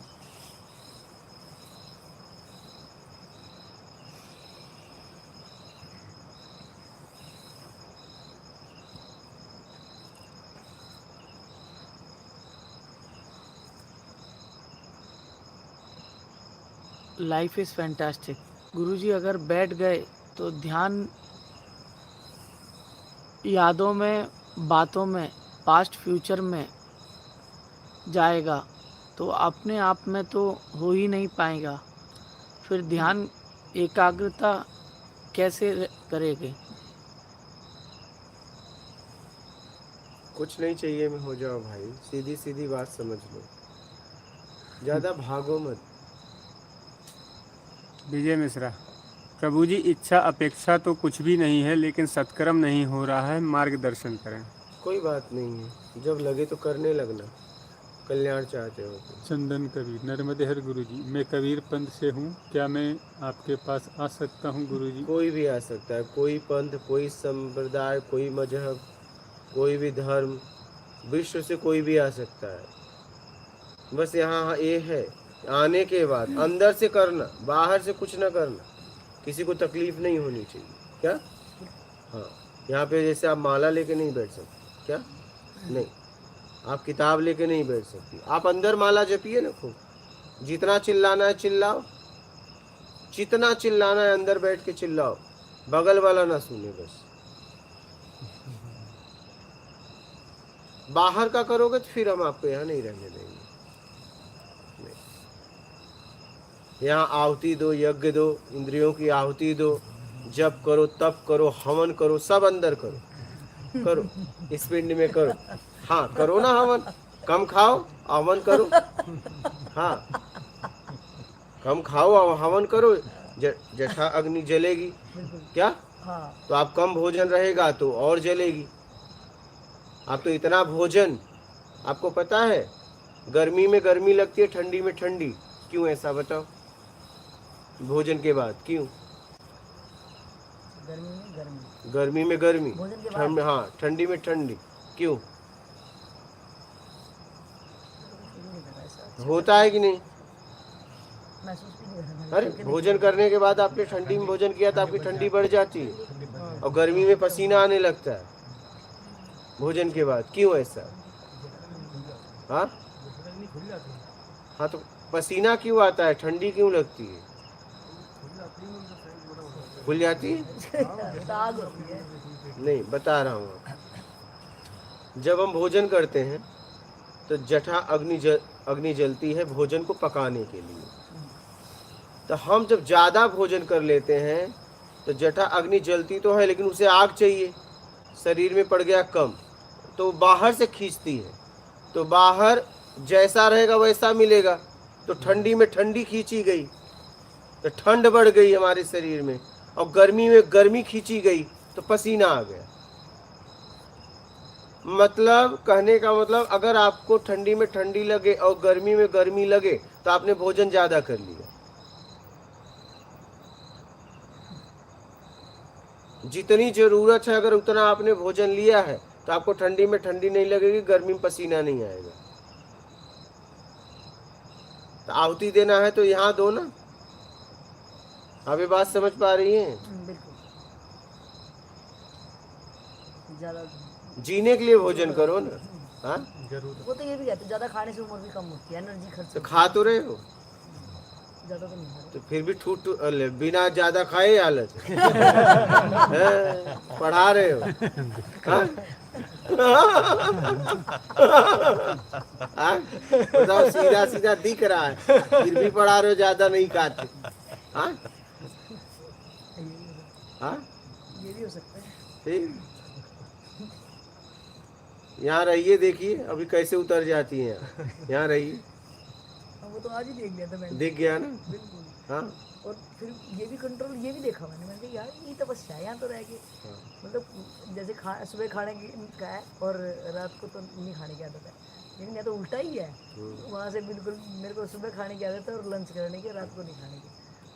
Life is fantastic. गुरुजी अगर बैठ गए तो ध्यान यादों में, बातों में, पास्ट फ्यूचर में जाएगा, तो अपने आप में तो हो ही नहीं पाएगा। फिर ध्यान एकाग्रता कैसे करेंगे? कुछ नहीं चाहिए में हो जाओ भाई, सीधी सीधी बात समझ लो। ज्यादा भागो मत। विजय मिश्रा, प्रभु जी इच्छा अपेक्षा तो कुछ भी नहीं है, लेकिन सत्कर्म नहीं हो रहा है, मार्गदर्शन करें। कोई बात नहीं है, जब लगे तो करने लगना, कल्याण चाहते हो तो। चंदन कबीर, नर्मदे हर गुरु जी, मैं कबीर पंथ से हूँ, क्या मैं आपके पास आ सकता हूँ गुरु जी? कोई भी आ सकता है, कोई पंथ, कोई संप्रदाय, कोई मजहब, कोई भी धर्म, विश्व से कोई भी आ सकता है। बस यहाँ ये है, आने के बाद अंदर से करना, बाहर से कुछ ना करना, किसी को तकलीफ नहीं होनी चाहिए। क्या? हाँ, यहाँ पे जैसे आप माला लेके नहीं बैठ सकते, क्या? नहीं, आप किताब लेके नहीं बैठ सकती, आप अंदर माला जपिए ना खूब, जितना चिल्लाना है चिल्लाओ, जितना चिल्लाना है अंदर बैठ के चिल्लाओ, बगल वाला ना सुने। बस बाहर का करोगे तो फिर हम आपको यहाँ नहीं रहने देंगे। नहीं। यहाँ आहुति दो, यज्ञ दो, इंद्रियों की आहुति दो, जप करो, तप करो, हवन करो, सब अंदर करो, करो, इस पिंड में करो। हाँ, करो ना हवन, कम खाओ, हवन करो। हाँ, कम खाओ और हवन करो, जठा अग्नि जलेगी। क्या? हाँ, तो आप कम भोजन रहेगा तो और जलेगी। आप तो इतना भोजन, आपको पता है गर्मी में गर्मी लगती है, ठंडी में ठंडी, क्यों ऐसा बताओ? भोजन के बाद क्यों? गर्मी में गर्मी, गर्मी में गर्मी, भोजन के बाद ठंड, हाँ, ठंडी में ठंडी, क्यों? नहीं कर रहा ऐसा, होता है कि नहीं? महसूस भी नहीं कर रहा। अरे भोजन करने के बाद आपने ठंडी में भोजन किया तो आपकी ठंडी बढ़ जाती है, और गर्मी में पसीना आने लगता है भोजन के बाद, क्यों ऐसा? हाँ हाँ, तो पसीना क्यों आता है, ठंडी क्यों लगती है, खुल जाती है? दाग होती है। नहीं, बता रहा हूँ आपको। जब हम भोजन करते हैं तो जठा अग्नि जलती है भोजन को पकाने के लिए। तो हम जब ज़्यादा भोजन कर लेते हैं तो जठा अग्नि जलती तो है, लेकिन उसे आग चाहिए, शरीर में पड़ गया कम, तो बाहर से खींचती है, तो बाहर जैसा रहेगा वैसा मिलेगा। तो ठंडी में ठंडी खींची गई तो ठंड बढ़ गई हमारे शरीर में, और गर्मी में गर्मी खींची गई तो पसीना आ गया। मतलब कहने का मतलब, अगर आपको ठंडी में ठंडी लगे और गर्मी में गर्मी लगे तो आपने भोजन ज्यादा कर लिया। जितनी जरूरत है अगर उतना आपने भोजन लिया है तो आपको ठंडी में ठंडी नहीं लगेगी, गर्मी में पसीना नहीं आएगा। तो आहुति देना है तो यहाँ दो ना। आप ये बात समझ पा रही हैं? बिल्कुल, ज्यादा जीने के लिए भोजन करो ना। हाँ, वो तो ये भी कहते हैं ज्यादा खाने से उम्र भी कम होती है, एनर्जी खर्च तो खा तो रहे हो, ज्यादा तो नहीं खा रहे। तो फिर भी ठूट अरे बिना ज्यादा खाए हालत है। पढ़ा रहे हो? हाँ? हाँ? बताओ, सीधा सीधा दिख रहा है, फिर भी पढ़ा रहे हो, ज्यादा नहीं खाते। हाँ? हाँ? ये भी हो सकता है। ठीक, यहाँ रहिए, देखिए अभी कैसे उतर जाती है। यहाँ रहिए, वो तो आज ही देख लिया था मैंने। दिख गया ना। बिल्कुल। हाँ, और फिर ये भी कंट्रोल, ये भी देखा मैंने कहा यार ये तपस्या है, यहाँ तो रह के मतलब जैसे सुबह खाने का है और रात को तो नहीं खाने की आदत है, लेकिन यहाँ तो उल्टा ही है। वहाँ से बिल्कुल मेरे को सुबह खाने की आदत है और लंच करने की, रात को नहीं खाने की।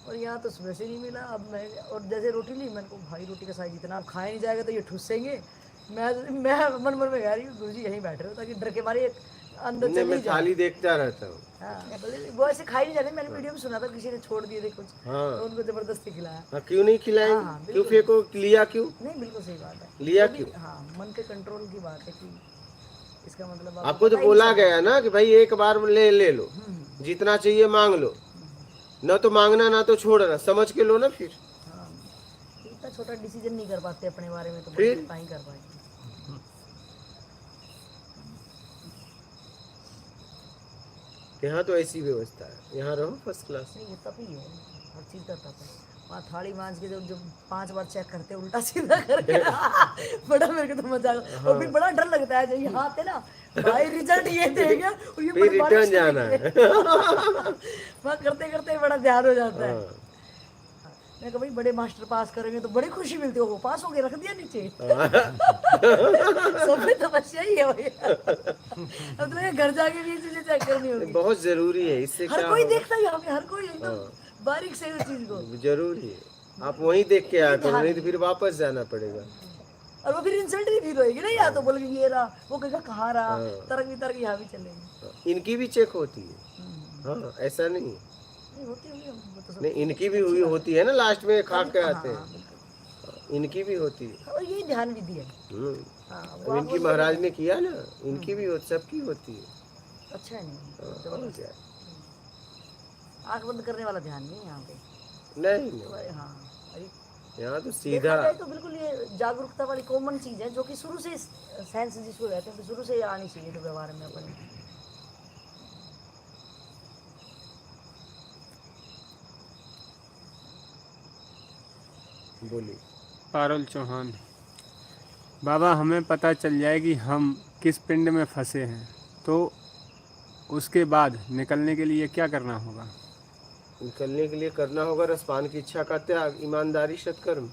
और यहाँ तो सुबह से नहीं मिला। अब मैं और जैसे रोटी ली, मैंने कहा भाई रोटी का साइज इतना, अब खाया नहीं जाएगा तो ये ठुसेंगे। मैं मन में कह रही हूँ गुरु जी यहीं बैठे रहो ताकि डर के मारे अंदर नहीं, चली मैं जाए। थाली देखता रहता हूँ। हाँ, वो ऐसे खाई नहीं जाते। मैंने वीडियो में सुना था किसी ने छोड़ दिए थे कुछ, हाँ। तो उनको जबरदस्ती खिलाया। हाँ, क्यों नहीं खिलाएंगे? हाँ, क्यों फेंको? लिया क्यों? नहीं, बिल्कुल सही बात है। लिया वो भी- क्यों? हाँ, मन के कंट्रोल की बात है कि इसका मतलब आपको तो पता ही बोला नहीं गया ना कि भाई एक बार ले लो, जितना चाहिए मांग लो, न तो मांगना ना तो छोड़ना, समझ के लो ना। फिर चला। हाँ, इतना छोटा डिसीजन नहीं कर पाते अपने बारे में, तो फिर? बड़ा ही कर पाएंगे। यहाँ तो ऐसी व्यवस्था है, यहाँ रहो फर्स्ट क्लास। नहीं, ये तप ही है, हर चीज़ का तप है। वहाँ थाली मांझ के जब 5 बार चेक करते हैं उल्टा सीधा करके बड़ा मेरे को तो मजा आया। और फिर बड़ा डर लगता है जब यहाँ आते ना भाई रिजल्ट ये देंगे और ये फिर बड़ी रिटर्न बारिश जाना है। वहाँ करते करते बड़ा ध्यान हो जाता है। हाँ। मैं कहा भाई बड़े मास्टर पास करेंगे तो बड़ी खुशी मिलती है, वो पास हो गए रख दिया नीचे। सब में तपस्या ही है भैया। अब तो घर जाके भी ये चीजें चेक करनी होगी। बहुत जरूरी है, इससे हर क्या कोई होगा? देखता है यहाँ पे, हर कोई एकदम बारीक से उस चीज को। जरूरी है, आप वहीं देख के आते हो, नहीं तो फिर वापस जाना पड़ेगा। और वो फिर इंसल्ट भी फील होएगी ना, या तो बोल ये रहा, वो कहेगा कहाँ रहा, तरक यहाँ भी चलेंगे। इनकी भी चेक होती है, हाँ ऐसा नहीं, नहीं होती होगी, वो तो सब। नहीं इनकी भी हुई होती है ना, लास्ट में खा के आते हाँ, हैं, बिल्कुल। इनकी भी होती है। और यही ध्यान विधि है। हाँ, अब इनकी महाराज ने किया ना, इनकी भी होती, सबकी होती है। अच्छा है नहीं, और क्या? आंख बंद करने वाला ध्यान नहीं है यहाँ पे। नहीं हाँ, अरे यहाँ तो देखा सीधा जाए तो बिल्कुल ये जागरूकता वाली कॉमन चीज है, जो कि शुरू से साइंस जिसको कहते हैं तो शुरू से ये आनी चाहिए तो व्यवहार में अपन। बोली। पारुल चौहान। बाबा हमें पता चल जाए कि हम किस पिंड में फंसे हैं, तो उसके बाद निकलने के लिए क्या करना होगा? निकलने के लिए करना होगा रसपान की इच्छा का त्याग, ईमानदारी, सत्कर्म।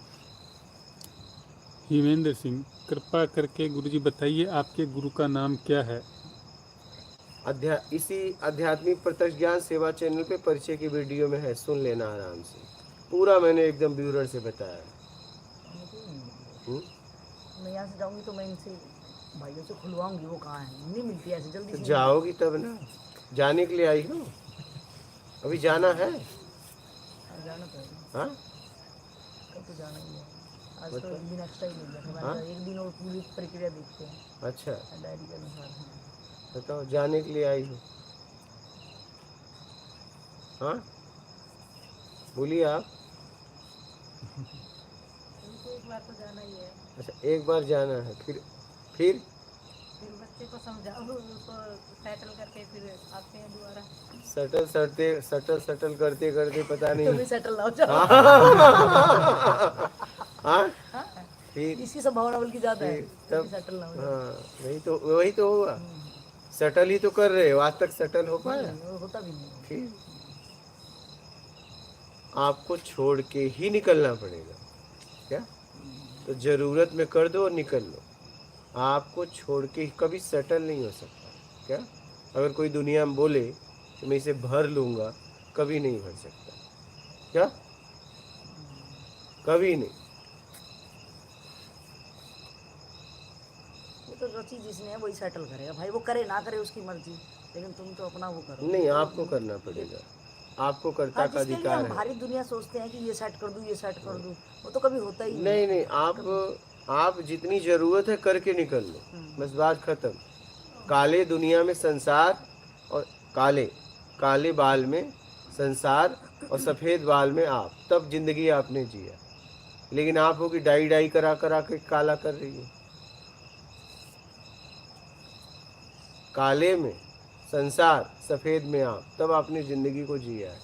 हिमेंद्र सिंह, कृपा करके गुरुजी बताइए आपके गुरु का नाम क्या है? इसी आध्यात्मिक प्रत्यक्ष ज्ञान सेवा चैनल पे परिचय की वीडियो में है, सुन लेना आराम से, पूरा मैंने एकदम विवरण से बताया। मैं यहाँ से जाऊंगी तो मैं इनसे भाइयों से खुलवाऊंगी, वो कहाँ है, नहीं मिलती ऐसे जल्दी तो से। जाओगी तब ना, जाने के लिए आई हो, अभी जाना है। हाँ, जाना तो है, हाँ कल तो जाना ही है। आज तो एक दिन एक्स्ट्रा ही मिल गया था, मैंने कहा एक दिन और पूरी प्रक्रिया देखते हैं अच्छा, डायरी के अनुसार। हाँ। बताओ जाने के लिए आई हो? हाँ बोलिए आप। एक बार तो जाना ही है, अच्छा एक बार जाना है, फिर फिर बच्चे को समझाओ, उसको सेटल करके फिर आते हैं दोबारा। सटल करते करते पता तो नहीं। भी सेटल हो जाओ। हाँ फिर इसकी संभावना बल्कि ज्यादा है तब सेटल ना हो जाए। हाँ वही तो होगा, सेटल ही तो कर रहे हो, आज तक सेटल हो पाया? वो होता भी नहीं। फिर आपको छोड़ के ही निकलना पड़ेगा क्या? तो जरूरत में कर दो और निकल लो, आपको छोड़ के कभी सेटल नहीं हो सकता क्या? अगर कोई दुनिया में बोले कि मैं इसे भर लूंगा, कभी नहीं भर सकता क्या? कभी नहीं। ये तो रची जिसने है वही सेटल करेगा भाई, वो करे ना करे उसकी मर्जी, लेकिन तुम तो अपना वो करो। नहीं आपको करना पड़ेगा, आपको कर्ता हाँ, का जिसके लिए अधिकार हम है। भारी दुनिया सोचते हैं कि ये सेट कर दूं, ये सेट कर दूं, वो तो कभी होता ही नहीं नहीं, आप जितनी जरूरत है करके निकल लो, बस बात खत्म। काले दुनिया में संसार और काले बाल में संसार और सफेद बाल में आप, तब जिंदगी आपने जिया। लेकिन आप हो कि डाई करा करा के काला कर रही है। काले में संसार, सफेद में आप, तब आपने जिंदगी को जिया है।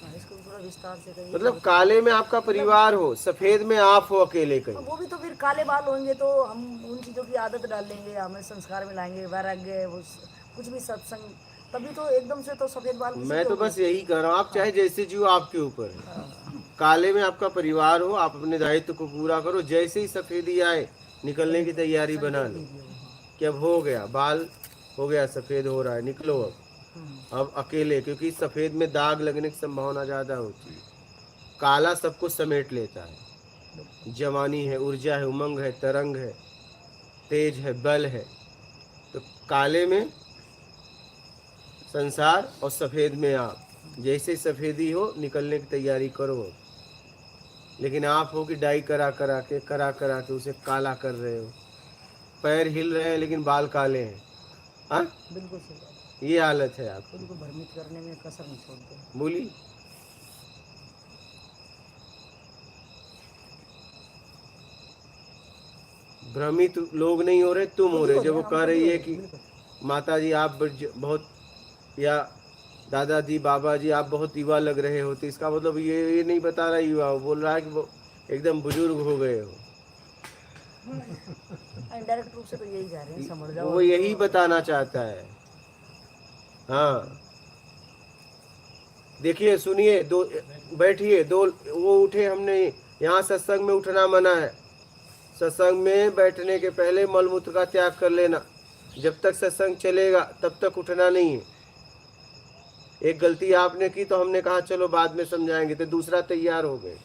हाँ, इसको थोड़ा विस्तार से करिए। मतलब काले में आपका परिवार हो, सफेद में आप हो अकेले कहीं। वो भी तो फिर काले बाल होंगे तो हम उन चीज़ों की आदत डाल लेंगे, हमें संस्कार में लाएंगे, वैराग्य, वो कुछ भी सत्संग, तभी तो एकदम से तो सफेद बाल किसी मैं के तो होंगे। बस यही कह रहा हूँ, आप चाहे जैसे जियो आपके ऊपर है। काले में आपका परिवार हो, आप अपने दायित्व को पूरा करो, जैसे ही सफेदी आए निकलने की तैयारी बना लो कि अब हो गया, बाल हो गया, सफेद हो रहा है, निकलो अब अकेले, क्योंकि सफेद में दाग लगने की संभावना ज्यादा होती है। काला सबको समेट लेता है, जवानी है, ऊर्जा है, उमंग है, तरंग है, तेज है, बल है। तो काले में संसार और सफेद में आप, जैसे सफेदी हो निकलने की तैयारी करो। लेकिन आप हो कि डाई करा करा के उसे काला कर रहे हो, पैर हिल रहे हैं लेकिन बाल काले हैं। हाँ बिल्कुल सही बात। ये हालत है आपकी। खुद को भ्रमित करने में कसर नहीं छोड़ते। बोली। भ्रमित लोग नहीं हो रहे, तुम हो रहे, जब वो कह रही है कि माता जी आप बहुत, या दादाजी बाबा जी आप बहुत युवा लग रहे हो, तो इसका मतलब ये नहीं बता रहा युवा, वो बोल रहा है कि वो एकदम बुजुर्ग हो गए हो। इनडायरेक्ट रूप से तो यही जा रहे हैं, समझ जाओ। वो यही बताना चाहता है। हाँ देखिए सुनिए, दो बैठिए, दो वो उठे, हमने यहाँ सत्संग में उठना मना है। सत्संग में बैठने के पहले मलमूत्र का त्याग कर लेना। जब तक सत्संग चलेगा तब तक उठना नहीं है। एक गलती आपने की तो हमने कहा चलो बाद में समझाएंगे, तो दूसरा तैयार हो गए।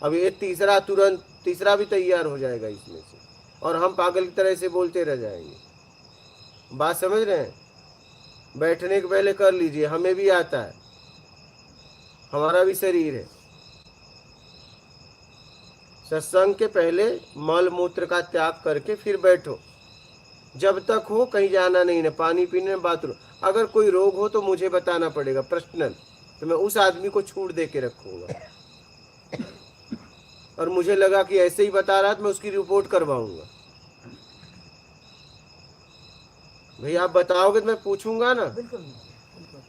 अब ये तीसरा, तुरंत तीसरा भी तैयार हो जाएगा इसमें से, और हम पागल की तरह से बोलते रह जाएंगे। बात समझ रहे हैं? बैठने के पहले कर लीजिए, हमें भी आता है, हमारा भी शरीर है। सत्संग के पहले मल मूत्र का त्याग करके फिर बैठो। जब तक हो कहीं जाना नहीं है, पानी पीने, बाथरूम। अगर कोई रोग हो तो मुझे बताना पड़ेगा पर्सनल, तो मैं उस आदमी को छूट दे के रखूंगा। और मुझे लगा कि ऐसे ही बता रहा तो मैं उसकी रिपोर्ट करवाऊंगा। भाई आप बताओगे तो मैं पूछूंगा ना, बिल्कुल बिल्कुल।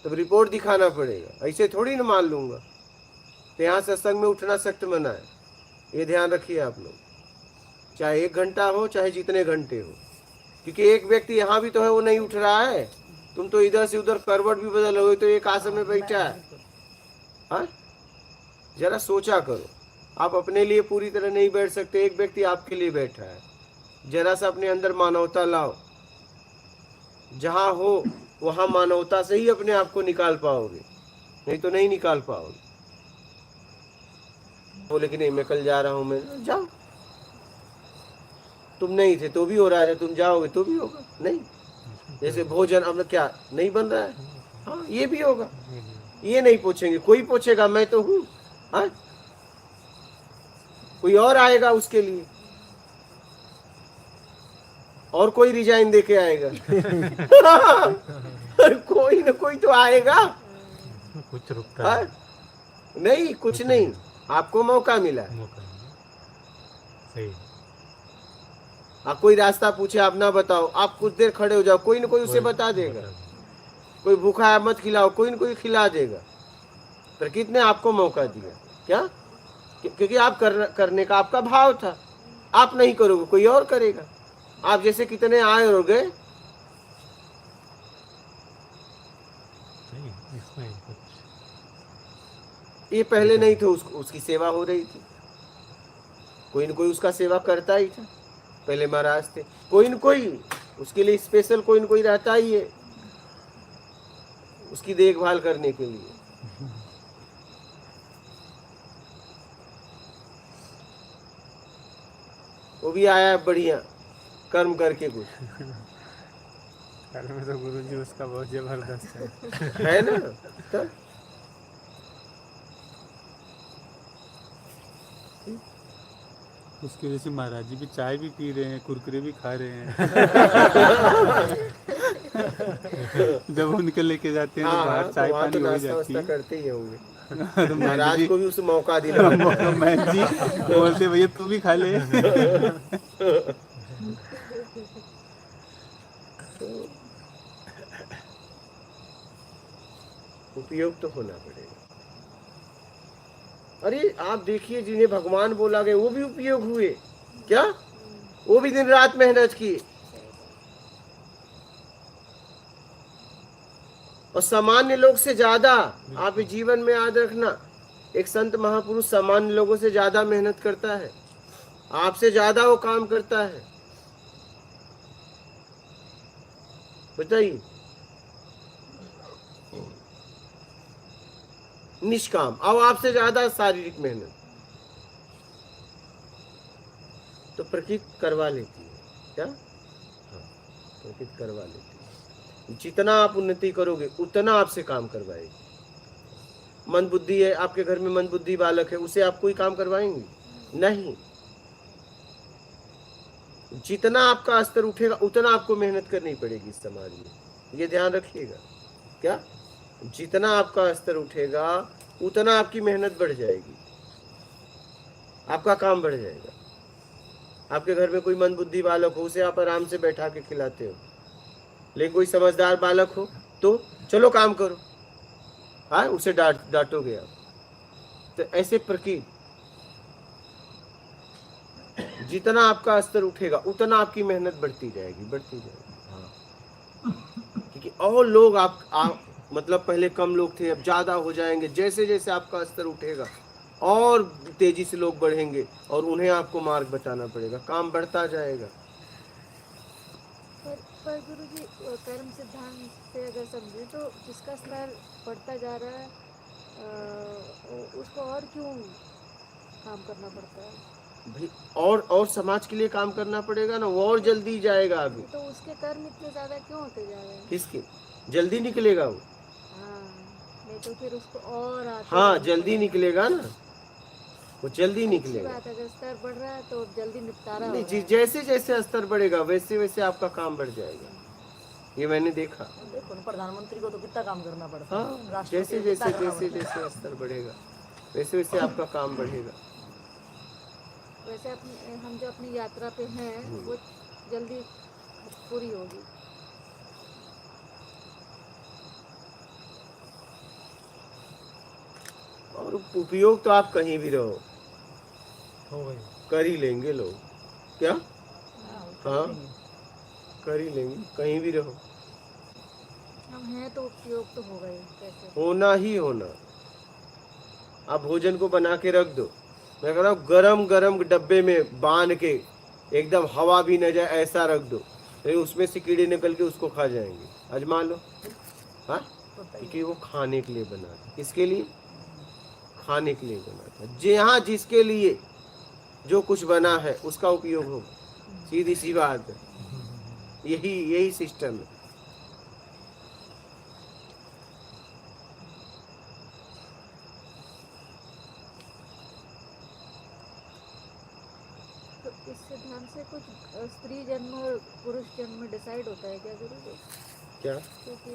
तब रिपोर्ट दिखाना पड़ेगा, ऐसे थोड़ी ना मान लूंगा। तो यहाँ सत्संग में उठना सख्त मना है, ये ध्यान रखिए आप लोग। चाहे 1 घंटा हो, चाहे जितने घंटे हो, क्योंकि एक व्यक्ति यहाँ भी तो है, वो नहीं उठ रहा है। तुम तो इधर से उधर करवट भी बदल हो, तो एक आसन में बैठा है। हाँ? जरा सोचा करो, आप अपने लिए पूरी तरह नहीं बैठ सकते, एक व्यक्ति आपके लिए बैठा है। जरा सा अपने अंदर मानवता लाओ। जहाँ हो वहाँ मानवता से ही अपने आप को निकाल पाओगे, नहीं तो नहीं निकाल पाओगे। बोले कि नहीं मैं कल जा रहा हूँ, मैं जाओ। तुम नहीं थे तो भी हो रहा है, तुम जाओगे तो भी होगा। नहीं, जैसे भोजन अब क्या नहीं बन रहा है, हाँ ये भी होगा। ये नहीं पूछेंगे, कोई पूछेगा मैं तो हूँ, हाँ कोई और आएगा उसके लिए, और कोई रिजाइन दे के आएगा। कोई ना कोई तो आएगा। कुछ रुकता है, नहीं कुछ नहीं, आपको मौका मिला। मौका सही। आप कोई रास्ता पूछे, आप ना बताओ, आप कुछ देर खड़े हो जाओ, कोई ना कोई उसे बता देगा। कोई भूखा है मत खिलाओ, कोई ना कोई खिला देगा। प्रकृति ने आपको मौका दिया क्या? क्योंकि आप करने का आपका भाव था। आप नहीं करोगे, कोई और करेगा। आप जैसे कितने आए और गए। इसमें कुछ ये पहले नहीं थे, उसकी सेवा हो रही थी, कोई न कोई उसका सेवा करता ही था। पहले महाराज थे, कोई न कोई उसके लिए स्पेशल, कोई न कोई रहता ही है उसकी देखभाल करने के लिए। वो भी आया बढ़िया कर्म करके कुछ कल में तो गुरुजी उसका बहुत जबरदस्त है ना। तो उसकी वजह से महाराज जी भी चाय भी पी रहे हैं, कुरकुरे भी खा रहे हैं। जब उनके लेके जाते हैं तो हाँ, बाहर चाय तो वहाँ पानी तो हो नाश्ता जाती वास्ता है। करते ही होंगे। तो महाराज को भी उस मौका दिला। मैं जी बोलते भैया तू भी खा ले। उपयोग तो होना पड़ेगा। अरे आप देखिए, जिन्हें भगवान बोला गया वो भी उपयोग हुए क्या? वो भी दिन रात मेहनत की। और सामान्य लोग से ज्यादा, आप जीवन में याद रखना, एक संत महापुरुष सामान्य लोगों से ज्यादा मेहनत करता है, आपसे ज्यादा वो काम करता है। बताइए, निष्काम, अब आपसे ज्यादा शारीरिक मेहनत तो प्रकृति करवा लेती है क्या? हाँ, प्रकृति करवा लेती है। जितना आप उन्नति करोगे उतना आपसे काम करवाएगी। मन बुद्धि है आपके घर में, मन बुद्धि बालक है, उसे आप कोई काम करवाएंगे नहीं। जितना आपका स्तर उठेगा उतना आपको मेहनत करनी पड़ेगी इस समाज में, ये ध्यान रखिएगा। क्या? जितना आपका स्तर उठेगा उतना आपकी मेहनत बढ़ जाएगी, आपका काम बढ़ जाएगा। आपके घर में कोई मंद बुद्धि बालक हो, उसे आप आराम से बैठा के खिलाते हो, लेकिन कोई समझदार बालक हो तो चलो काम करो, हाँ उसे डांटोगे आप। तो ऐसे प्रकृति जितना आपका स्तर उठेगा उतना आपकी मेहनत बढ़ती जाएगी, बढ़ती जाएगी। हाँ, क्योंकि और लोग आप मतलब पहले कम लोग थे, अब ज्यादा हो जाएंगे। जैसे जैसे आपका स्तर उठेगा और तेजी से लोग बढ़ेंगे और उन्हें आपको मार्ग बताना पड़ेगा, काम बढ़ता जाएगा। पर गुरु जी कर्म सिद्धांत से अगर समझे तो जिसका स्तर बढ़ता जा रहा है उसको और क्यों काम करना पड़ता है? भाई और समाज के लिए काम करना पड़ेगा ना, वो और जल्दी जाएगा अभी। तो उसके कर्म इतने ज्यादा क्यों होते जा रहे हैं? किसके? जल्दी निकलेगा वो। हाँ, नहीं तो फिर उसको और आते हाँ रहना जल्दी पड़ेगा। निकलेगा ना, वो जल्दी अच्छी निकलेगा। बात है, अगर स्तर बढ़ रहा है तो जल्दी निपटारा हो नहीं रहा जी, है। जैसे जैसे स्तर बढ़ेगा वैसे वैसे आपका काम बढ़ जाएगा, ये मैंने देखा। देखो ना, प्रधानमंत्री को तो कितना काम करना पड़ता हाँ है, राष्ट्रपति जैसे को कितना जैसे करना जैसे पड़ता है। जैसे स्तर बढ़ेगा वैसे वैसे आपका काम बढ़ेगा। वैसे हम जो अपनी यात्रा पे हैं वो जल्दी पूरी होगी। और उपयोग तो आप कहीं भी रहो हो गई। कर ही लेंगे लोग, क्या? हाँ, वो कर हाँ लेंगे। कर ही लेंगे, कहीं भी रहो, हम हैं तो उपयोग तो होगा ही, कैसे? होना ही होना। आप भोजन को बना के रख दो, मैं कह रहा हूँ गरम गरम डब्बे में बांध के एकदम हवा भी न जाए ऐसा रख दो, तो उसमें से कीड़े निकल के उसको खा जाएंगे। आजमा लो। हाँ, क्योंकि वो खाने के लिए बना था। किसके लिए? खाने के लिए बना था। जहाँ जिसके लिए जो कुछ बना है उसका उपयोग हो, सीधी सी बात है। यही सिस्टम है। तो इस सिद्धांत से कुछ स्त्री जन्म और पुरुष जन्म डिसाइड होता है क्या गुरु जी? क्या? क्योंकि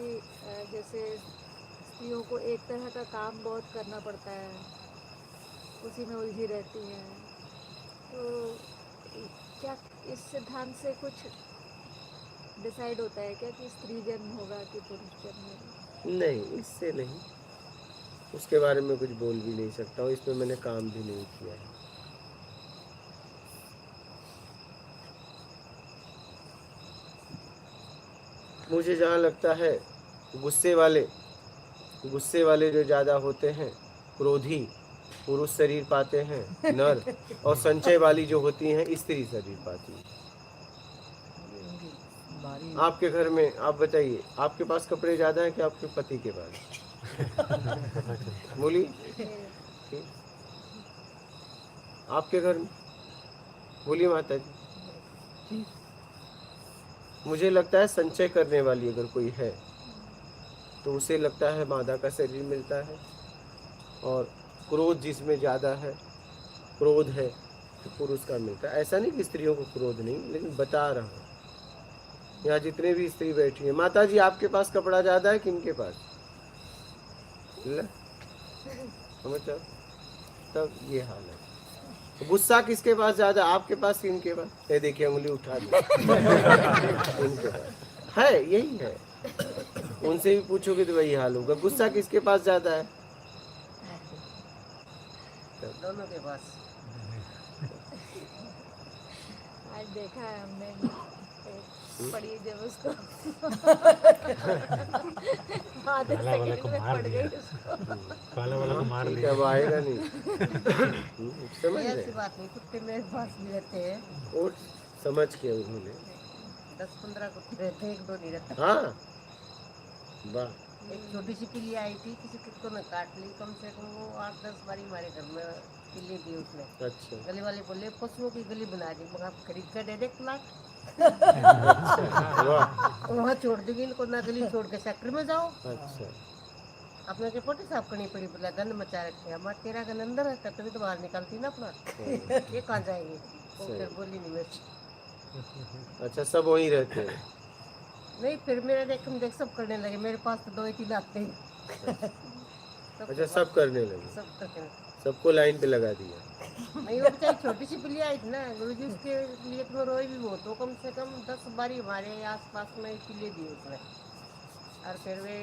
जैसे स्त्रियों को एक तरह का काम बहुत करना पड़ता है, उसी में उलझी रहती हैं, तो क्या इस सिद्धांत से कुछ डिसाइड होता है क्या कि स्त्री जन्म होगा कि पुरुष जन्म होगा? नहीं, इससे नहीं, उसके बारे में कुछ बोल भी नहीं सकता हूँ, इसमें मैंने काम भी नहीं किया है। मुझे जहाँ लगता है गुस्से वाले जो ज़्यादा होते हैं, क्रोधी, पुरुष शरीर पाते हैं नर, और संचय वाली जो होती हैं स्त्री शरीर पाती है। आपके घर में आप बताइए, आपके पास कपड़े ज़्यादा हैं कि आपके पति के पास? बोलिए, आपके घर में बोलिए माता जी। मुझे लगता है संचय करने वाली अगर कोई है तो उसे लगता है मादा का शरीर मिलता है, और क्रोध जिसमें ज़्यादा है, क्रोध है तो पुरुष का मिलता है। ऐसा नहीं कि स्त्रियों को क्रोध नहीं, लेकिन बता रहा हूँ यहाँ जितने भी स्त्री बैठी हैं। माता जी आपके पास कपड़ा ज़्यादा है कि इनके पास? समझ आओ, तब ये हाल है। गुस्सा किसके पास ज्यादा, आपके पास कि इनके पास? ये देखिए उंगली उठा दी। इनके पास है, यही है। उनसे भी पूछोगे तो वही हाल होगा। गुस्सा किसके पास ज्यादा है? दोनों के पास। आज देखा है हमने, पड़ी जब उसको आधे काला वाला सेकंड को में मार पड़ दिया। गई उसको। काला वाला को मार ठीक दिया। है, अब आएगा नहीं। समझ ऐसी गए? बात नहीं, कुत्ते मेरे पास भी रहते हैं। और समझ के उन्होंने, 10-15 कुत्ते रहते हैं, 1-2 नहीं रहता। हाँ वाह, एक छोटी सी पिल्ली आई थी, किसी कुत्तों ने काट ली, कम से कम वो 8-10 बारी हमारे घर में पिल्ली थी उसने। अच्छा गली वाले बोले पशुओं की गली बना दी, मगर आप खरीद कर दे दे प्लाट, वाह, वहाँ छोड़ दूंगी इनको, ना गली छोड़ के सेक्टर में जाओ। अच्छा अपने के पोटी साफ करनी पड़ी, बोला गंद मचा रखे, हमारा तेरा गंद अंदर रहता तभी तो बाहर निकलती ना प्लाट, ये कहाँ जाएंगे? वो सही। फिर बोली नहीं मेरे। अच्छा, सब वहीं रहते हैं। नहीं, फिर मेरे देख सब करने लगे, मेरे पास तो 2 ही 3 आते हैं। अच्छा, सब करने लगे। सब करने लगे। सबको लाइन पे लगा दिया। नहीं वो बेचारी छोटी सी पिल्ली आई थी ना गुरुजी, उसके लिए तो मैं रोई भी बहुत, तो कम से कम 10 बारी हमारे आसपास में पिल्ली दी उसने। और फिर वे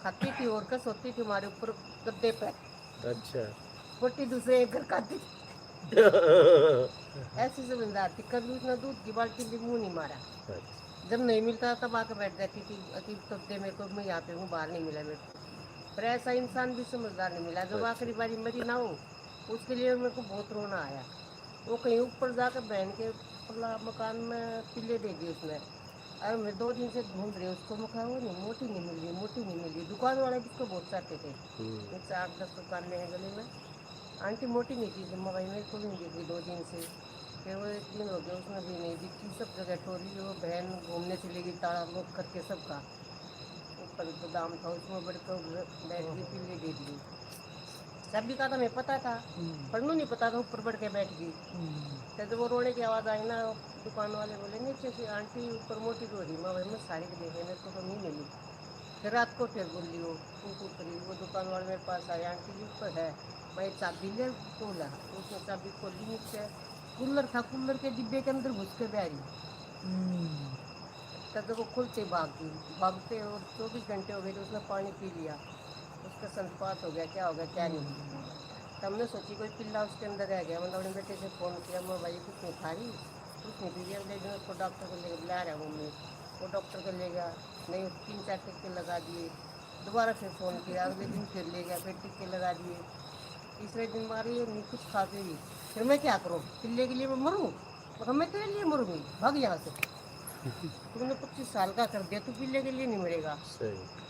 खाती थी और कस होती थी हमारे ऊपर गद्दे पे, अच्छा। रोटी दूसरे एक घर खाती थी। ऐसी समझदार थी, कभी उसने दूध की बाल्टी भी मुंह नहीं मारा। जब नहीं मिलता तब आकर बैठ जाती थी, अति तब दे मेरे को, मैं यहाँ पे हूँ, बाहर नहीं मिला मेरे को। पर ऐसा इंसान भी समझदार नहीं मिला। जब आखिरी बारी मरी ना हो, उसके लिए मेरे को बहुत रोना आया। वो कहीं ऊपर जाकर बहन के मकान में पिल्ले दे दी उसने। और मैं 2 दिन से ढूंढ रही उसको, मकान वो नहीं, मोटी नहीं मिल रही, मोटी नहीं मिल रही। दुकान वाले भी उसको बहुत चाहते थे, 8-10 दुकान में गली में। आंटी मोटी नहीं थी, भाई मेरे को भी नहीं दिखी 2 दिन से। फिर वो 1 दिन हो गया उसने भी नहीं दिखी, सब जगह ठोरी। वो बहन घूमने चली गई ताला लोग करके सबका, ऊपर गोदाम था उसमें बढ़कर बैठ गई, पिल्ली दे दी। सब का था, मैं पता था, पर नहीं पता था, ऊपर बढ़ के बैठ गई। तो जब वो रोने की आवाज़ आई ना, दुकान वाले बोले नीचे से आंटी ऊपर मोटी रो रही। मैं भाई मैं साड़ी देखे मेरे को तो नहीं मिली। फिर रात को फिर बोली वो ऊपरी, वो दुकान वाले मेरे पास आए, आंटी जी ऊपर है। मैं चाबी ले खोला, उसने चाबी खोली, नीचे कूलर था, कूलर के डिब्बे के अंदर घुस के बैठी। तब वो खुलते भाग गई, भागते और 24 घंटे हो गए तो उसने पानी पी लिया, उसका संपात हो गया, क्या हो गया क्या नहीं। तब हमने सोची कोई पिल्ला उसके अंदर रह गया। मतलब अपने बेटे से फ़ोन किया, मैं भाई कुछ नहीं खा रही, कुछ नहीं पी रही, ले गए उसको डॉक्टर को ले बुला रहा हूँ मैं। वो डॉक्टर को ले गया, नहीं 3-4 टिक्के लगा दिए। दोबारा फिर फ़ोन किया, अगले दिन फिर ले गया, फिर टिक्के लगा दिए। तीसरे दिन मारी नहीं कुछ खा के ही। फिर मैं क्या करूँ, पिल्ले के लिए मैं मरूँ? और मैं तेरे लिए मरूँगी, भाग यहाँ से। तुमने 25 साल का कर दिया, तू पिल्ले के लिए नहीं मरेगा। सही।